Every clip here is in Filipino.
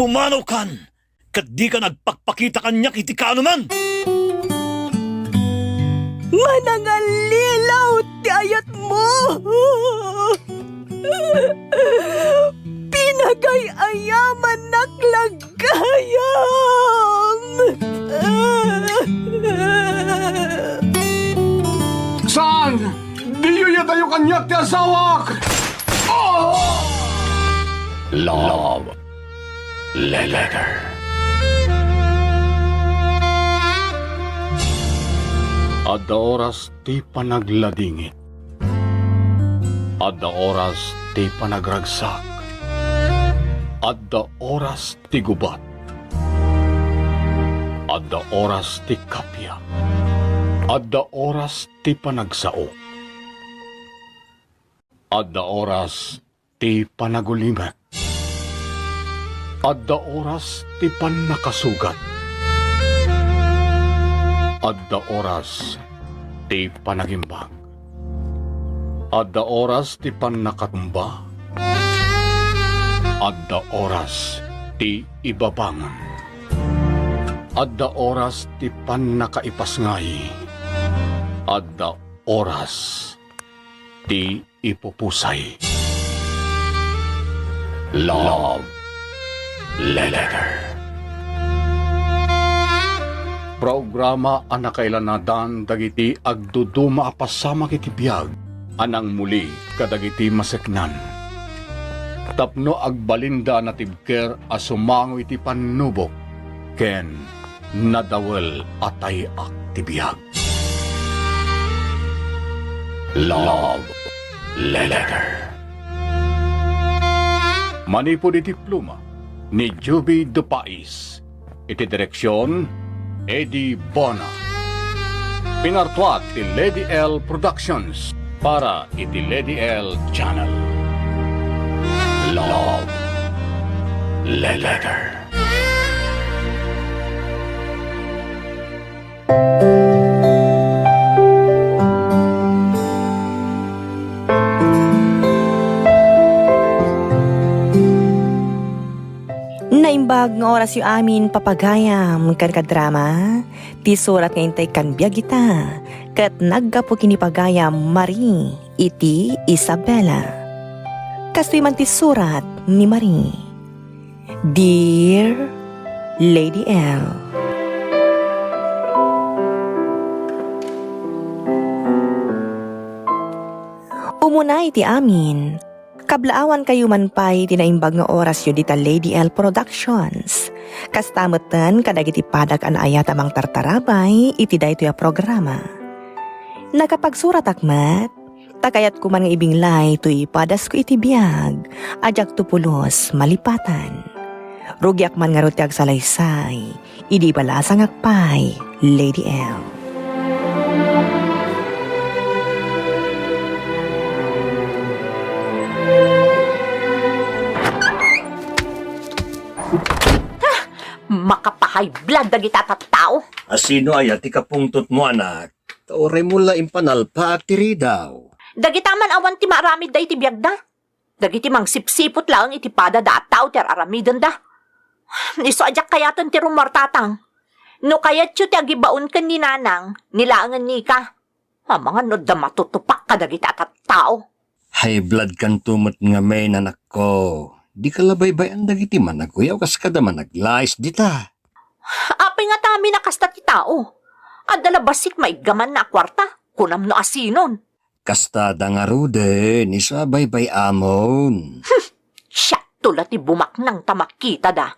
pumanaw kan, kat di ka nagpakpakita kanyak iti kaanuman. Manangalilaw ti ayat mo. Pinagay-ayaman naklagayam. Saan? Di yun tayo kanyak ti asawak! Love Letter. Adda oras ti panagladingit. Adda oras ti panagragsak. Adda oras ti gubat. Adda oras ti kapya. Adda oras ti panagsao. Adda oras ti panagulimet. Adda oras ti pannakasugat. Adda oras ti panagimbag. Adda oras ti pannakatumba. Adda oras ti ibabangon. Adda oras ti pannakaipasngay. Adda oras ti ipupusay. Love Letter. Programa anakailanadan dagiti agduduma apasama kiti biyag anang muli kadagiti maseknan. Tapno agbalinda na tibker asumango iti panubok ken nadawel atay aktibiyag. Love Letter. Manipod iti pluma ni Juby Dupais. Iti direksyon Eddie Bona. Pinartuat ti Lady L Productions para iti Lady L Channel. Love Letter. Naimbag nga oras yu amin papagayam kan kadrama, ti surat nga intay kan biyagita, kat naggapo kinipagayam Marie iti Isabela. Kastoy man ti surat ni Marie. Dear Lady L, umunay ti amin, kablaawan kayo man pa'y tinaimbag nga oras yun dita Lady L Productions. Kastamutan kadagiti padag an ayat amang tartarabay iti daytoy a programa. Nakapagsurat akmat, takayat ko man nga ibinglay tuy padas ko iti biyag, ajak tupulos malipatan. Rugyak man nga rutiag salaysay, idi balasang akpay, Lady L. Makapahay blood dagita tattao. Asino ay ati kapungtot mo, anak? Taore mula impanalpa at tiri daw. Dagita man awan ti maaramid da iti biyag da. Dagiti mang sipsipot lang iti pada da tao ti aramidan da. Iso ajak kayatan ti rumartatang. No kayat yu ti agibaon kan ni nanang, nilaangan ni ka. Mga no da matutupak ka dagita tattao. High blood kan tumot nga may nanak ko. Di ka labay-bayan dagiti managuyaw kas kada managlayas dita. Apay nga tami nakasta ti tao. Adala basik maigaman na kwarta, kunam no asinon. Kasta da nga rude, ni sa baybay amon. Siya tula ti bumak nang tamakita da.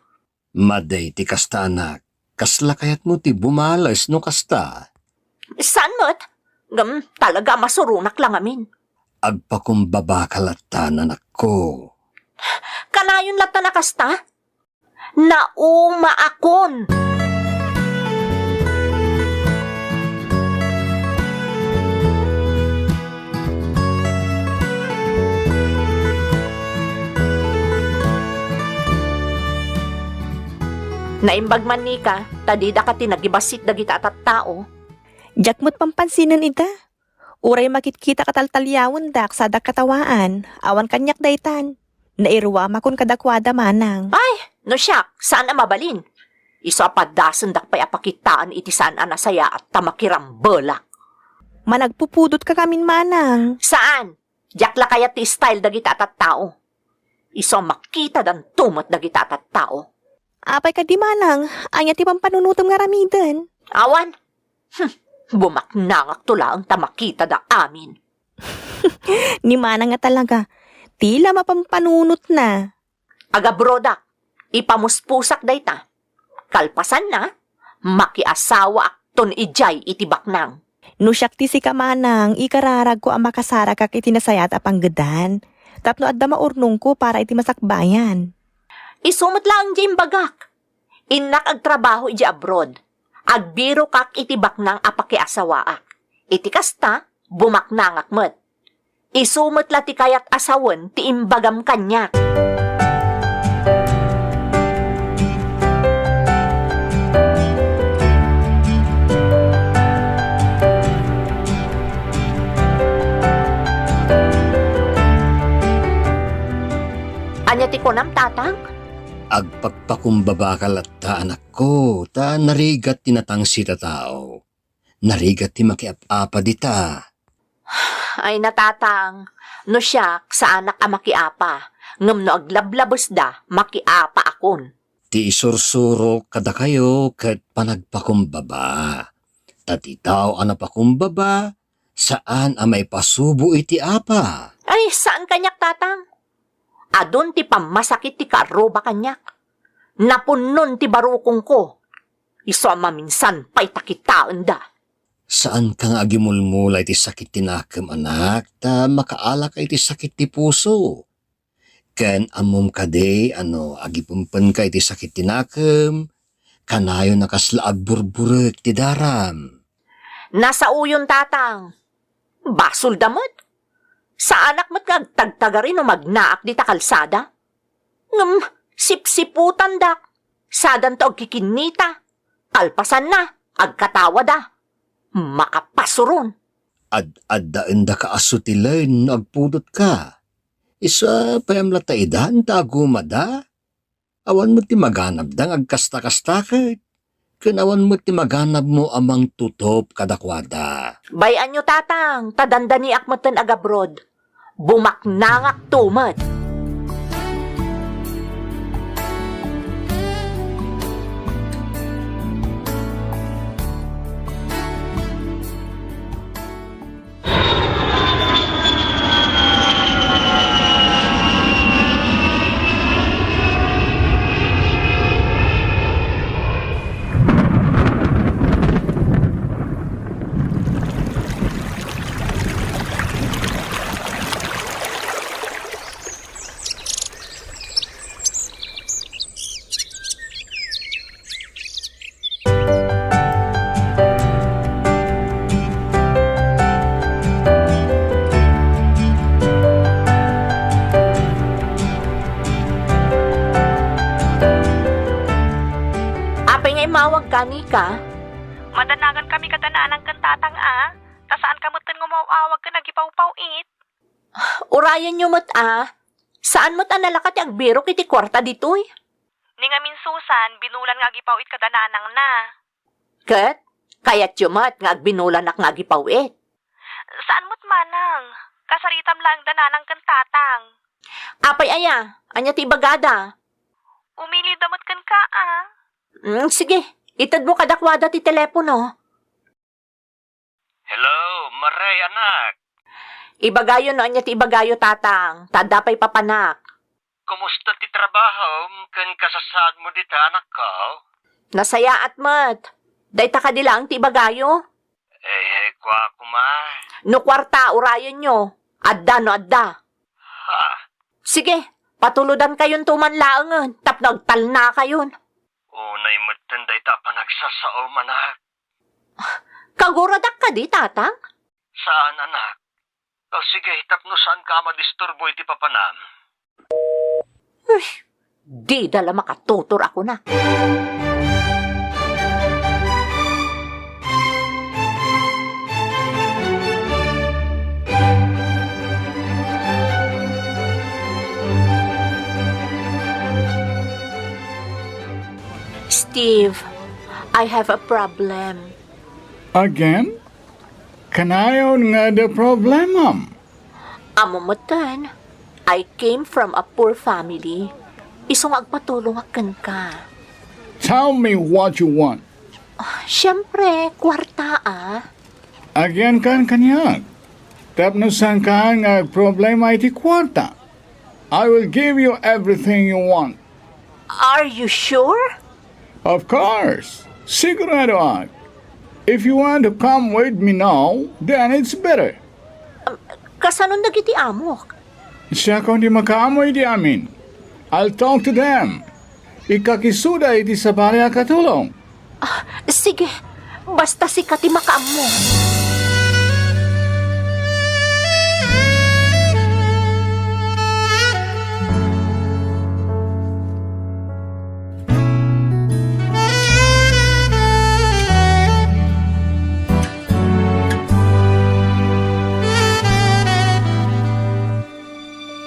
Maday ti kasta anak. Kasla kayat mo ti bumalas no kasta. Saan mo't? Talaga masurunak lang amin. Agpakumbaba kalatan anak ko. Kanayon lata na kasta? Nauma akon. Naimbag man ni ka, tadida ka tinagibasit dagita at tao. Jakmut pampansinan ita. Uray makitkita kataltalyawon dak sa dak katawaan, awan kanyak daytan. Nairuwa makon kadakwada manang. No siya, saan ang mabalin? Isa pa dasandak pa'y apakitaan iti saan anasaya at tamakiram belak. Managpupudot ka kamin manang. Saan? Jakla kaya ti style dagita at tao. Iso makita dan tumot dagita at tao. Apay ka di manang, anya ti pampanunutom nga ramidan. Awan? Bumaknangak tula ang tamakita da amin. Ni manang nga talaga, tila mapampanunot na. Aga brodak, ipamuspusak dayta. Kalpasan na, makiasawa akton ijay itibak nang. No siyak ti si kamanang, ikararag ko ang makasara kak iti nasayat apang gedan. Tapno adda maurnong ko para iti masakbayan. Isumot lang jay bagak. Inak agtrabaho iti abroad. Agbiro kak itibak nang apakiasawaak. Iti kasta, bumaknangak met. Isumot la ti kayat asawan ti imbagam kanyak. Anya ti kunam tatang? Agpagpakumbaba ka latta anak ko, ta narigat tinatang si tao. Narigat ti makiap-apa dita. Ay natatang, no siya sa anak a makiapa, ngam no aglablabos da, makiapa akon. Ti isursuro kada kayo kat panagpakumbaba. Tati tao anapakumbaba, saan amay pasubo iti apa? Ay, saan kanyak tatang? Adon ti pamasakit ti karoba kanyak. Napunon ti barukong ko. Iso maminsan pa'y takitaan da. Saan kang agimulmula iti sakit tinakam anak, ta makaala ka iti sakit ti puso. Ken amom kade, agipumpen ka iti sakit tinakam, kanayo nakasla agburburek ti daram. Nasa uyon tatang. Basol damot. Sa anak mo't tagtagarin o magnaak di ta kalsada? Sipsiputan dak. Sadan to kikinita. Kalpasan na, agkatawa da. Makapasuron. Ad-addaan da ka asutilen no agpudot ka. Isa payam lataidan ta agumada. Awan mo ti maganab dang agkasta-kastakit. Kanawan mo ti maganab mo amang tutop kadakwada. Bayan nyo tatang, tadandani akmatan agabrod. Bumaknangak tumat. Mawag kani ka? Madanagan kami kadanaan kan tatang Tasaan kamutin ngumawawag ka nagipawpawit. Urayan nyo mo't Saan mo't nalakat agbiro kiti kwarta ditoy? Ni nga minsusan, binulan nga agipawit kadananang na. Kat? Kaya't yumat nga agbinulan ak nga agipawit. Saan mo't manang? Kasaritam lang dananang kan tatang. Apay aya, anya ti bagada. Umili damot kan ka Sige, itad mo kadakwada ti telepono. Hello, Maray anak. Ibagayo no, anya ti ibagayo tatang. Tadapay papanak. Kumusta ti trabaho? Kan kasasad mo dita anak ko? Nasaya at mat. Dayta ka dilang ti ibagayo. Kwa kuma. No kwarta, urayan nyo. Adda no adda. Ha? Sige, patuludan kayon tumanlaangan. Tapnagtal na kayon. Unay mo tanday ta pa nagsasao manak. Kaguradak ka di, tatang? Saan anak? O sige, tapno saan ka madisturbo iti papanam? Di dala makatutor ako na. Steve, I have a problem. Again? Kanayon nga the problemam. Amumutan, I came from a poor family. Isong agpatulong akan ka. Tell me what you want. Siyempre, kwarta ah. Again kan kanyak. Tapno saan ka nga problema iti kwarta. I will give you everything you want. Are you sure? Of course. Sigurado ako. If you want to come with me now, then it's better. Kasanon dagiti amok? Siya kung di makaamoy di amin. I'll talk to them. Ikakisuda iti sa barya katulong. Sige, basta si Kati makaamo.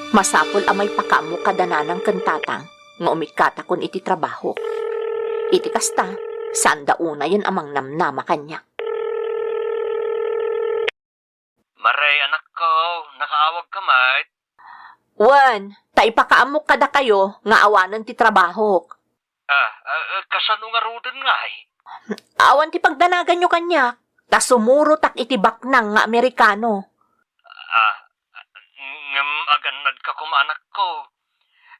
Masapol amay pakaamo kadananang kantatang nga umikata kun iti trabaho. Iti kasta, sanda una yan amang namnama kanya. Maray, anak ko, nakaawag ka, mate. Wan, taipakaamok kada kayo nga awanan ti trabaho. Kasano nga ruden nga eh? Awan ti pagdanagan nyo kanya, ta sumuro tak iti baknang nga Amerikano. Ngam aganad ka kumanak ko.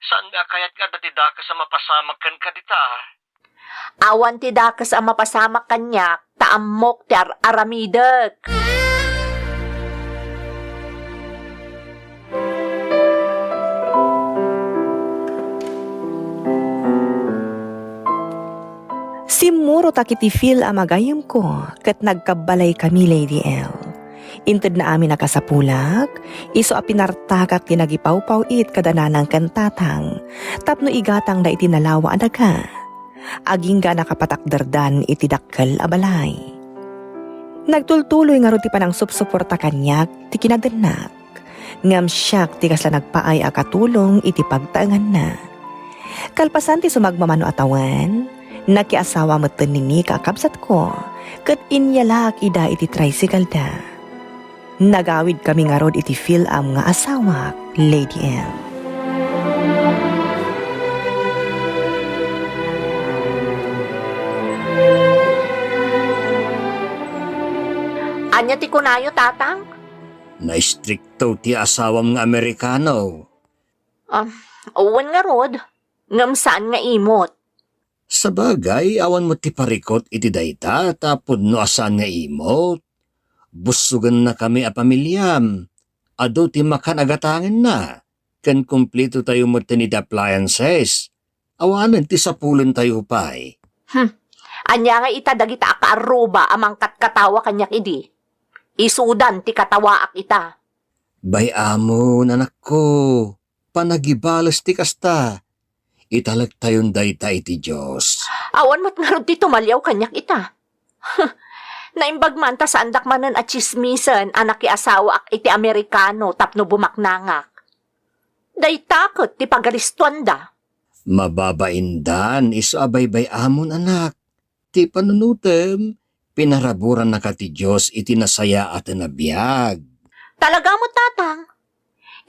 Saan nga kayat nga datida ka sa mapasamakan ka dita? Awan ti dakas ang mapasamak kanya, taamok ti aramidek. Simuro takiti feel amagayam ko kat nagkabalay kami Lady L. Inted na amin nakasapulag, iso a pinartakak tinagipawpaw it kadananang kantatang, tapno igatang na itinalawa adaga. Aging ga nakapatakdardan iti dakkel a balay. Nagtultuloy nga ro ti panang supsuporta kanyak ti kinadanak. Ngam siyak ti kasla nagpaay a katulong iti pagtaangan na. Kalpasan ti sumagmamano atawan, nakiasawa meten nini kakabsat ko, ket inyalak ida iti tricycle da. Nagawid kami nga rod iti Phil-am nga asawa, Lady L. Anya ti kunayo, tatang? Na-stricto ti asawam nga Amerikano. Uwan nga rod. Ngam saan nga imot? Sa bagay, awan mo ti parikot iti dayta, tapod no asan nga imot. Busugan na kami a pamilyam. Ado ti makanagatangan na. Kan kumplito tayo mo tinid appliances. Awanan ti sapulon tayo pa'y. Anya nga itadagita akaaruba amang katkatawa kanyak idi. Isudan ti katawaak ita. Bay amon, anak ko. Panagibalas ti kasta. Italag tayon dayta iti Diyos. Awan mo't nga rod ti tumalyaw kanyak ita. Naimbag man ta sa andak manan at chismisan anak ki asawa ak iti Amerikano tapno bumaknangak. Day takot ti pagaristuan da. Mababaindan, iso abay-bay amon anak. Ti panunutem, pinaraburan na ka ti Diyos iti nasaya at nabiyag. Talaga mo, tatang.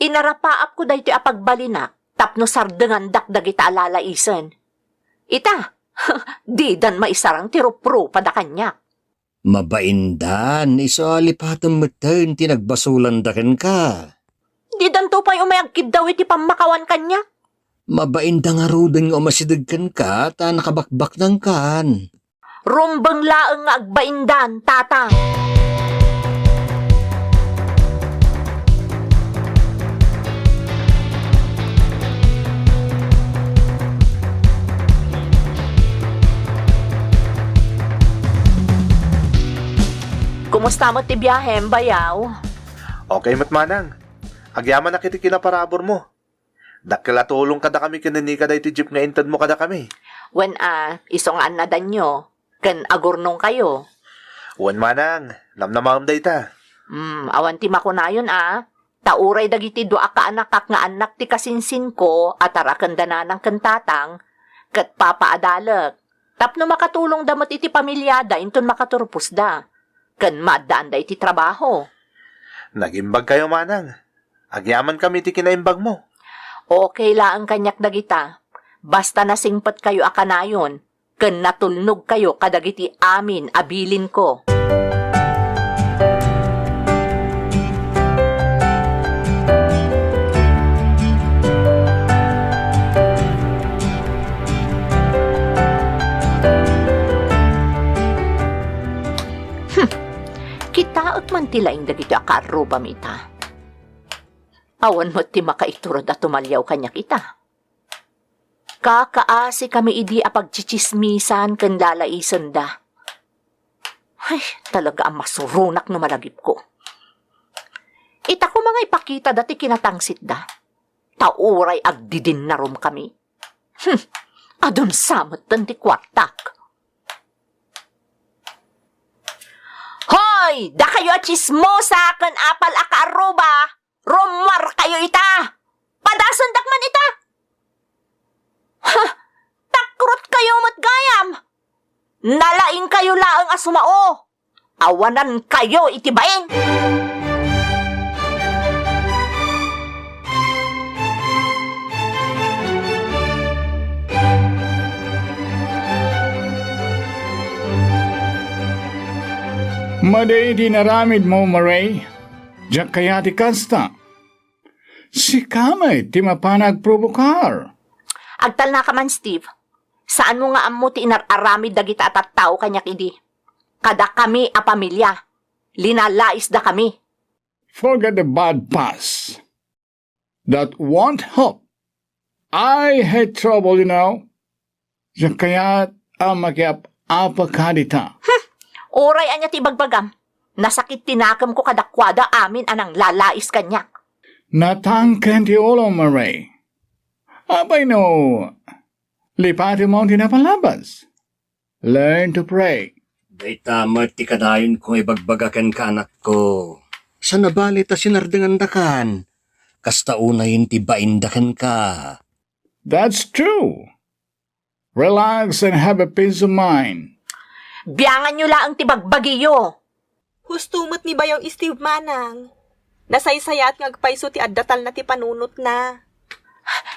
Inarapaap ko dahi ti apagbalinak tapno sardengan dakdagita alalaisan. Ita, di dan maisarang tirupro pada kanya. Mabaindan, iso alipatan meten tinagbasulan daken ka. Di dan to pa'y umayagkid daw iti pamakawan kanya. Mabainda nga ruden nga umasidagkan ka, ta nakabakbak ng kan. Rumbang laeng nga agbaindan, tatang. Kumusta mo ti biyahem, bayaw? Okay, matmanang. Agyaman na kiti kinaparabor mo. Dakila tulong kada kami kanini kada iti jeep nga intad mo kada kami. When iso nga anadan nyo, kan agurnong kayo. Wan manang, namnamam da ita. Awan ti makunayon Tauray dagiti doa ka anakak nga anak ti kasinsin ko at arakan dananang kantatang, kat papaadalak. Tapno makatulong damot iti pamilyada, inton makaturpos da. Ken maadaan da iti trabaho. Nagimbag kayo, Manang. Agyaman kami ti kinaimbag mo. Okay laang kanyak dagita. Basta nasingpat kayo akanayon, ken natulnog kayo kadagiti amin abilin ko. Kitaot man tilaing dagito akaruba mita. Awan mo ti makaiturod at tumalyaw kanya kita. Kakaasi kami idi apagchichismisan ken lalaisan da. Ay, talaga ang masurunak no malagip ko. Ita ko mga ipakita dati kinatangsit da. Tauray agdidin na rum kami. Adon samot ti kwartak. Hoy! Da kayo at chismosa ken apal akaruba! Romar kayo ita! Padasan dakman ita! Ha! Takrot kayo matgayam! Nalaing kayo laang asumao! Awanan kayo itibain! Maday di naramid mo, Maray. Diyak kaya ti kasta. Si kamay ti mapanagprovokar. Agtal na ka man, Steve. Saan mo nga amo ti inararamid dagita at tao kanyak idi? Kada kami a pamilya. Linalais da kami. Forget the bad past. That won't help. I had trouble, you know. Diyak kaya makiap apa kadita. Oray anya ti bagbagam. Nasakit tinakam ko kadakwada amin anang lalais kanyak. Natangkan ti ulo, Maray. Abay no, lipati mo ang tinapalabas. Learn to pray. Day tama ti kanayon kung ibagbagakan ka anak ko. Sa nabali ta sinardangan dakan. Kasta unayin ti baindakan ka. That's true. Relax and have a peace of mind. Biyangan nyo laang ti bagbagiyo. Hustumot ni Bayong Steve Manang. Nasaysayat ngagpaiso ti addatal na ti panunot na.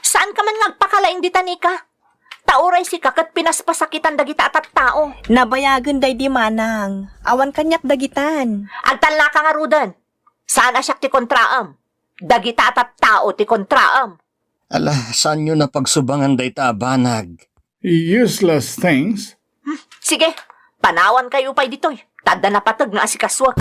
Saan ka man ngagpakalaing di tanika? Tauray si kakat pinaspasakitan dagita at tao. Nabayagan day di manang. Awan kanyak dagitan. Agtal na ka nga rudan. Saan asyak ti kontraam? Dagita at tao ti kontraam. Ala, saan nyo na pagsubangan day ta banag? Useless things. Sige, panawan kayo pa'y ditoy. Tada na patag nga asikaswak.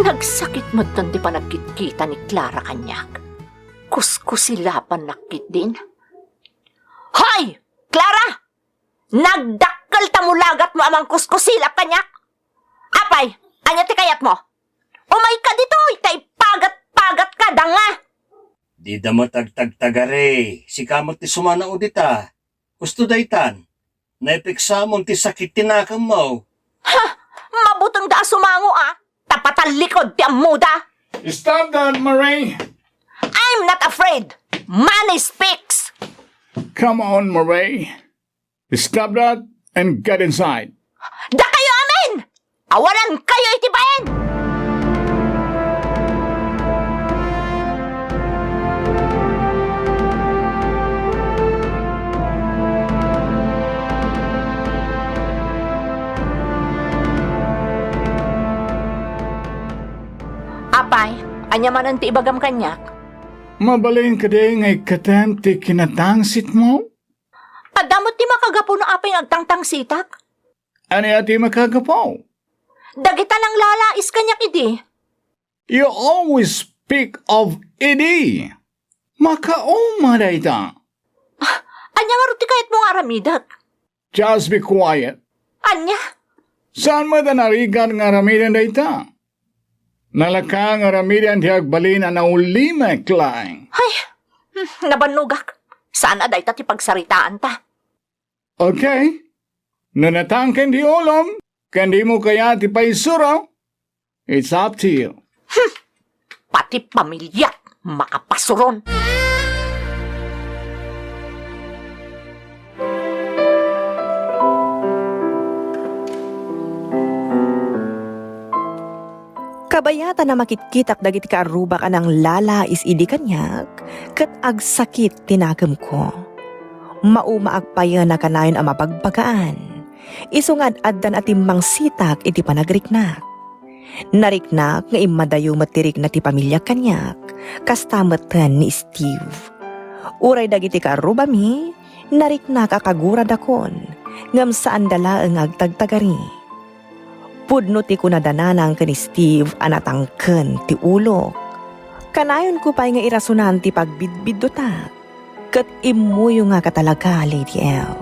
Nagsakit mo tanti pa nagkitkita ni Clara kanyak. Kuskusilapan nakit din. Hoy! Clara! Nagdakkel tamulagat mo amang kuskusilap kanyak. Apay, anya ti kayat mo? Umay ka dito, itay pagat-pagat ka, danga! Di da matagtagtagare. Si kamot ti sumana udita. Gusto daytan. Naipiksamon ti sakit tinakam mo. Ha! Mabutong da sumango Tapatan likod ti amuda. Stop that, Maray. I'm not afraid. Money speaks. Come on, Maray. Stop that and get inside. Da kayo amin! Awalan kayo itibayin! Apay, anya man ti ibagam kanyak. Mabalin ka din ngay katem ti kinatangsit mo? Adamot ti makagapo no apay agtangtang sitak. Ano ati makagapaw? Dagita ng lalais kanyak idi. You always speak of idi. Makauma da ita. Anya nga ruti kayat mong aramidak. Just be quiet. Anya? Saan mo da narigan ng aramidan da ita? Nalakang aramidan ti agbalin na ulima klaing. Ay, nabanugak. Saan aday ta ti pagsaritaan ta? Okay. Nanatangkan di ulam, kandi mo kaya ti paisuro. It's up to you. Pati pamilya, makapasuron. Kabayata na makitkitak dagiti kaaruba ka ng lalais idi kanyak, kat agsakit tinakam ko. Maumaagpayan na kanayon ang mapagpagaan. Isungad addan at timbang sitak iti panagriknak. Nariknak nga imadayo matirik na ti pamilya kanyak, kastamatan ni Steve. Uray dagiti kaaruba mi, nariknak akagura dakon, ngam saan dalaang agtagtagari. Pudno ti kunadananang ka ni Steve anatangken ti ulok. Kanayon ko pa'y nga irasunan ti pagbidbid dotak. Kat imuyo nga katalaga, Lady L.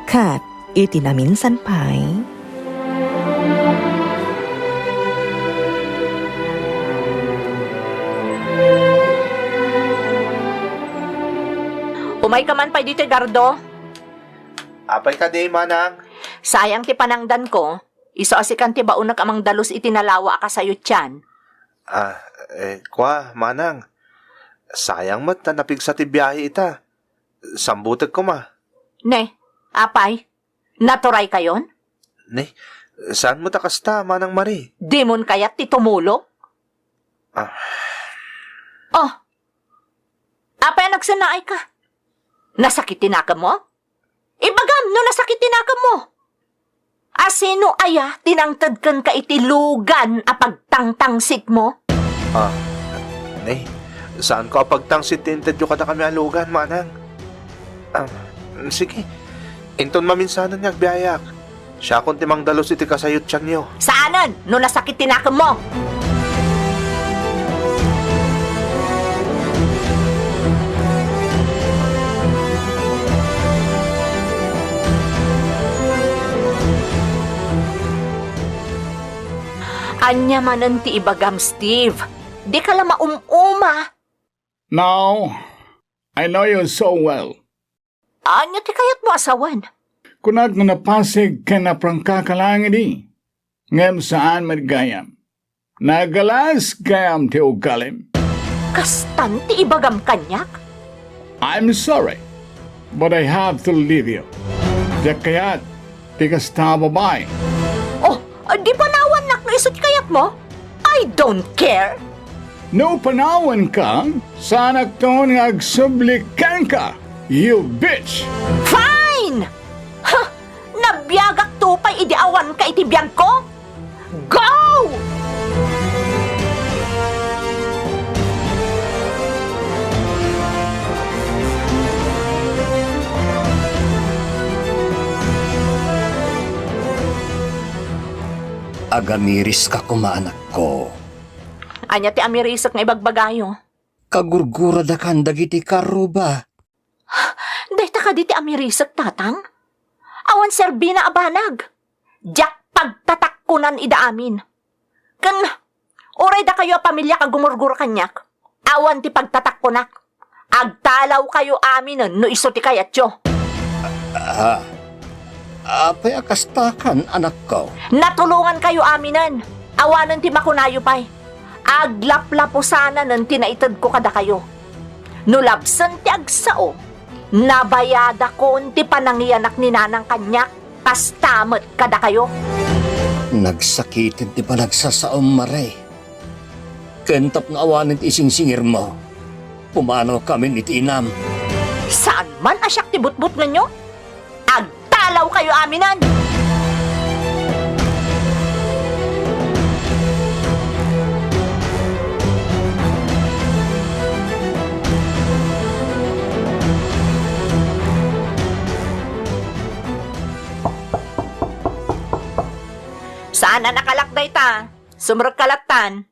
Kat iti naminsan pa'y. Umay ka man pa dito, Gardo. Apay ka day, Manang. Sayang ti panangdan ko. Iso asikan ti baunak amang dalos itinalawa ka sayo tiyan. Kwa, Manang. Sayang mat na napigsa ti biyahe ita. Sambutag ko ma. Ne, apay, naturay kayon? Ne, saan mo takasta, Manang Marie? Dimon kayat ti tumulong? Oh, apay nagsanaay ka. Nasakitin ka mo? Ibagam no nasakitin ka mo. Asino aya tinangtad ka itilugan a pagtangtangsit mo? Ne, saan ko pagtangsit tinted yung kada kami alugan, Manang? Sige, inton maminsanan nga agbiayak. Siya kung timang dalos iti kasayot tiyan niyo. Saanan no nasakitin ka mo? Anya manan ti ibagam, Steve. Di ka lang maumuma. Now, I know you so well. Anya ti kayat mo asawan? Kunat nga napasig ka na prangka ka lang di. Ngem saan madgayam. Nagalas gayam ti ugalim. Kastan ti ibagam kanyak? I'm sorry, but I have to leave you. Diyak kayat, ti kasta babay. Oh, di ba nawan nak na isot kayat mo? I don't care. No panawan ka, sanak to nga agsublikan ka, you bitch! Fine! Ha! Nabiyagak tupay idiawan ka itibiyag ko? Go! Agamiris ka kumaanak ko. Anya ti amirisak nga ibagbagayo. Kagurgura da kan dagiti karuba. Dahita ka di ti amirisak tatang? Awan serbina abanag. Diyak pagtatakkunan ida amin. Kan, oray da kayo a pamilya ka gumurgur kanyak. Awan ti pagtatakkunak. Agtalaw kayo amin no iso ti kayatyo. Apay akastakan, anak ko. Natulungan kayo aminan. Awanan ti makunayo pay. Aglaplapo sana ng tinaitad ko kada kayo. Nulabsan ti agsao. Nabayada ko ti panangianak ni nanang kanyak. Pastamat kada kayo. Nagsakitin ti panagsasaom mare. Kentap na awanin ti isingsingir mo. Pumano kami ni tinam. Saan man asyak ti butbut ninyo? Agtalaw kayo aminan. Saan na nakalakday ta? Sumrag kalatan.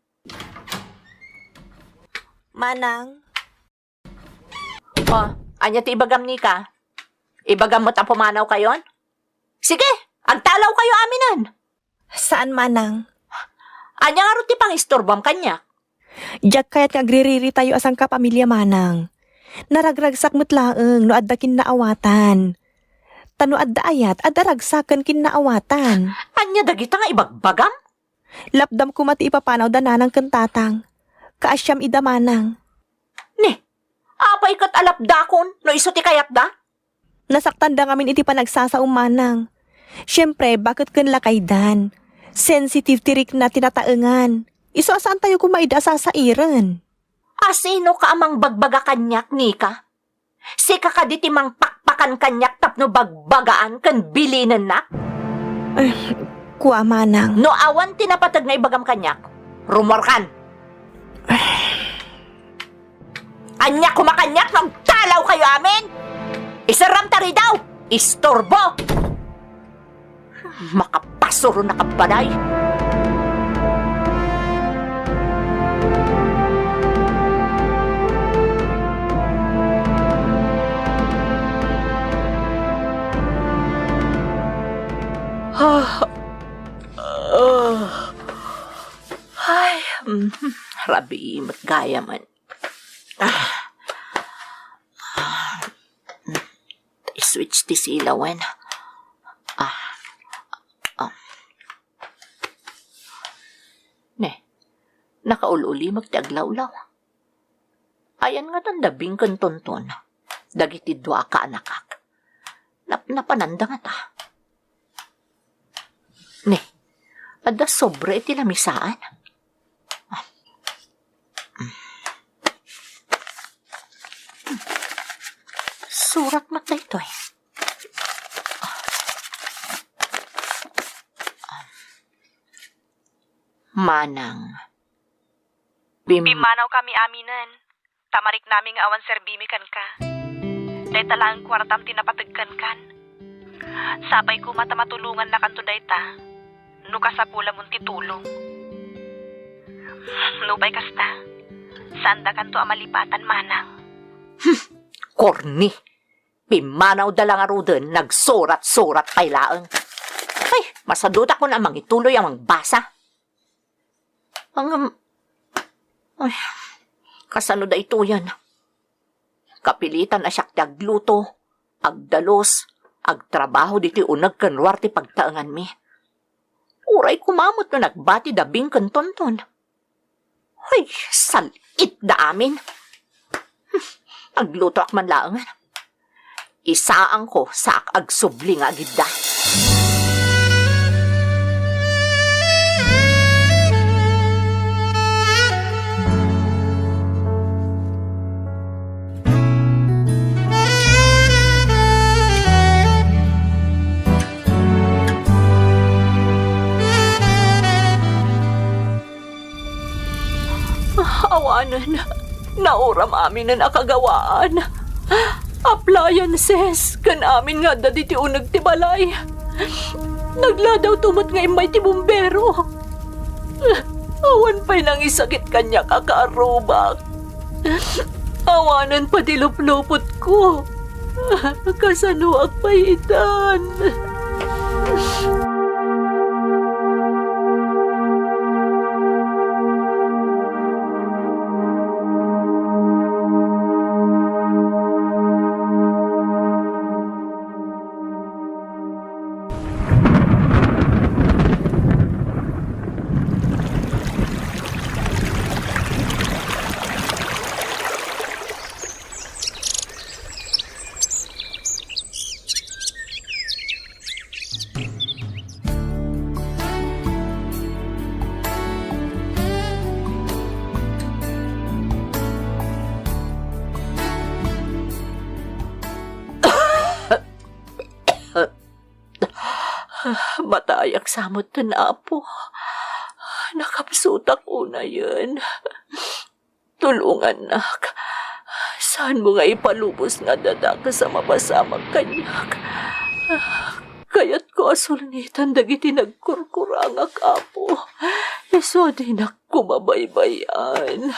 Manang, Oh, anya ti ibagam ni ka? Ibagam mo't ang pumanaw kayon? Sige, agtalaw kayo aminan. Saan, Manang? Anya nga ro ti pangistorbam kanya. Diyak kaya't ngagririri tayo asang kapamilya Manang. Naragragsak mo't laeng no addakin na awatan. Tanuad daayat at daragsakan kinaawatan. Anya dagita nga ibagbagam? Lapdam ko mati ipapanaw dananang kentatang. Kaasyam idamanang. Ni, apay kat alapdakon no iso ti kayat da? Nasaktan da ngamin iti panagsasaumanang. Siyempre, bakit kan lakaydan? Sensitive tirik na tinataengan. Iso asaan tayo kumaida sa iran? Asino ka amang bagbaga kanyak, Nika? Si kakaditi mang pakpakan kanyak tapno bagbagaan kan bilinan nak? Kuwa manang. No awan tinapatag na ibagam kanyak, rumor kan. Anyak kumakanyak, magtalaw kayo amin! Isaram tari daw! Istorbo! Makapasuro na kabaday! Ay, rabi, matgaya man. I-switch ti silawan. Ne, nakaululi magtiaglawlaw. Ayan nga tandabing kan tonton. Dagiti dua ka anakak. Napananda nga ta. Ne, ada sobre iti lamisaan. Surat mata ito eh. Manang. Pimanaw kami aminan. Tamarik namin nga awan serbimi kan ka. Day talang kwartam tinapatagkan kan. Sabay ko matamatulungan na kanto day ta. Nukasapula mong titulong. Nubay kasta. Sanda kanto amalipatan manang. Korni. Pimanaw dalang aruden, nagsurat-surat kay laeng. Ay, masaduta ko na mangituloy ang basa. Ay, kasano da ito yan? Kapilitan na siya agluto, agdalos, agtrabaho diti unag kanwar ti pagtaangan mi. Uray kumamot na nagbati dabing kan tonton. Ay, salit da amin. Agluto ak man laangan. Isaang ko sa agsubli nga agidda. Awanan, nauram amin na nakagawaan. Appliances, kan amin nga dadi ti unag ti balay. Nagladaw tumot nga imay ti bumbero. Awan pa'y nang isakit kanya kakaarubak. Awanan pa ti luplupot ko. Kasanuak pa'y itan. Matayak samot na po. Nakapsutak ko na yun. Tulungan nak. Saan mo nga ipalubos nga dadak sa mapasamang kanyak? Kaya't ko asulnitan dagiti nagkurkurang akapo. Iso di na kumabaybayan.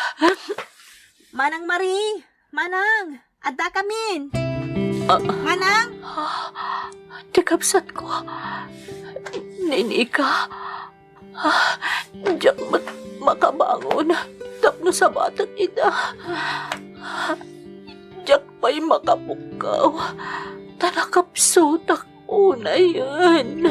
Manang Marie! Manang! Adda kamin! Manang! Tikapsat ko. Ninika. Diyak makabangon. Tapno sa batang ida. Diyak pa'y makapukaw. Tanakapsutak una yan.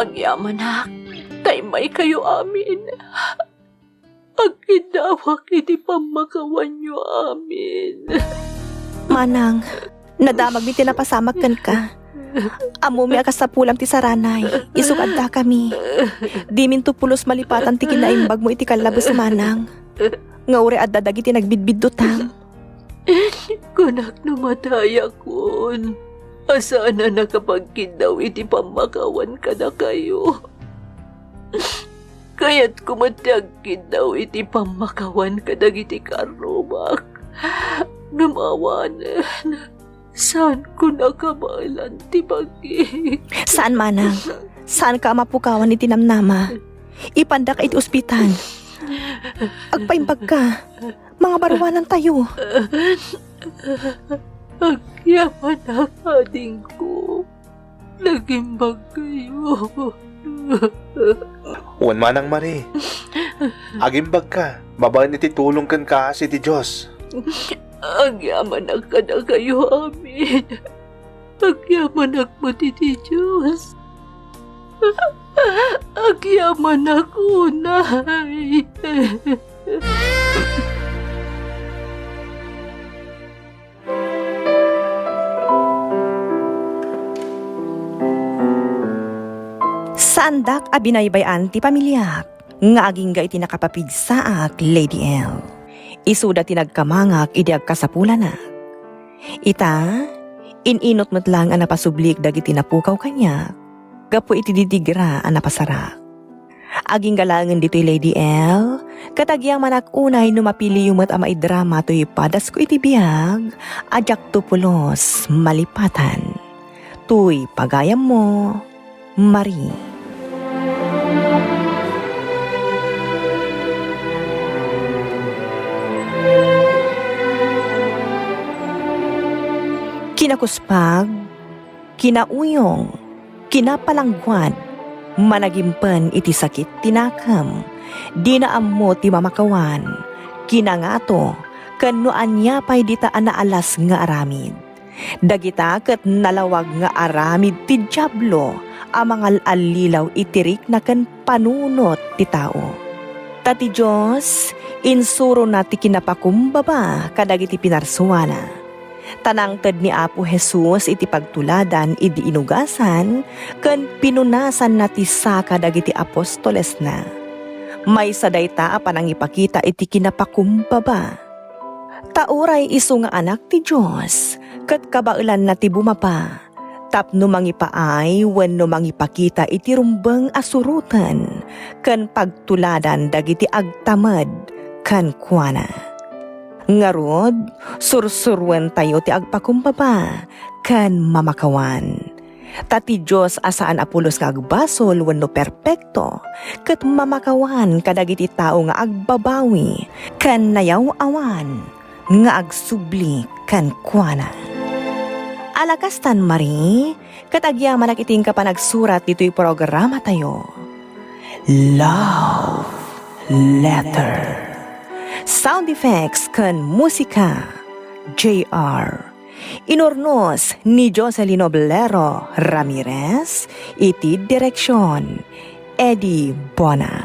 Ang yaman na, taymay kayo amin. Ang gidawak iti pamakawan nyo amin. Manang, nadamag mi tinapasamak ka. Amo mi akas sa pulam ti saranay, isukad ta kami. Di min to pulos malipatan ti kinaimbag mo iti kalabas manang. Nga uri at dadag iti nagbidbid dutang. Kunak namatay akon. Asaan na nakapagkindaw iti pamakawan ka na kayo. Kaya't kumatagkin daw iti pamakawan ka dagiti karubak. Namawanan. Saan ko nakamalan ti pagi? Saan manang? Saan ka mapukawan iti namnama? Ipanda ka iti ospital. Agpaimbag ka. Mga baruanan tayo. Agyaman ang ading ko. Nagimbag kayo. Uwan manang Mari. Agimbag ka. Babaen iti tulong kan ka si ti Diyos. Agyaman ka na kayo amin. Agyaman mo ti Diyos. Agyaman ako, Nay. Sandak abinaybayan ti pamilyak, nga aging ga iti nakapapigsaak, Lady L. Isuda ti nagkamangak iti agkasapulanak. Ita, ininot mo't lang ang napasublik dagiti napukaw kanya, gapo iti didigra ang napasarak. Aging galangan dito'y Lady L, katagyang manak unay numapili yung mat amay drama to'y padas ko iti biyag, ajak tupulos malipatan. Tuy pagayam mo, Marie. Kinakuspag, kinauyong, kinapalangguan, managimpan iti sakit tinakam, di naammo ti mamakawan, kinangato, kanuan niya pa'y dita anaalas nga aramid. Dagita ket nalawag nga aramid ti Diablo, amangal alilaw itirik na kan panunot ti tao. Tati Diyos, insuro na ti kinapakumbaba kadagiti pinarsuana. Tanangted ni Apo Jesus iti pagtuladan idi inugasan, ken pinunasan na ti saka dagiti apostoles na. May sadayta apan ang ipakita iti kinapakumbaba. Tauray isu nga anak ti Diyos, ket kabailan na ti bumapa. Tapno mangipaay wenno mangipakita iti rumbeng asurutan, ken pagtuladan dagiti agtamad ken kuana. Ngarod, sursurwen tayo ti agpakumbaba, kan mamakawan. Tati Diyos asaan apulos nga agbasol wenno perpekto, ket mamakawan kadagiti tao nga agbabawi, kan nayaw-awan, nga agsubli kan kuana. Alakastan Marie, ket agyaman iting ka pa nagsurat dito'y programa tayo. Love Letter. Sound effects kan musika, J.R. Inornos ni Jocelyn Oblero Ramirez, iti direksyon, Eddie Bona.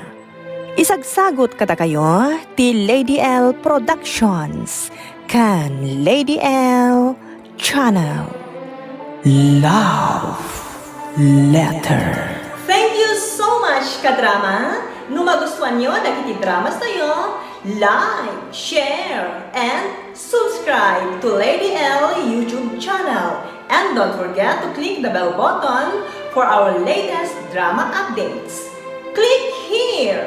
Isagsagot kata kayo ti Lady L Productions, kan Lady L Channel. Love Letter. Thank you so much, kadrama! No magustuhan nyo dagiti dramas tayo, like, share, and subscribe to Lady L YouTube channel. And don't forget to click the bell button for our latest drama updates. Click here!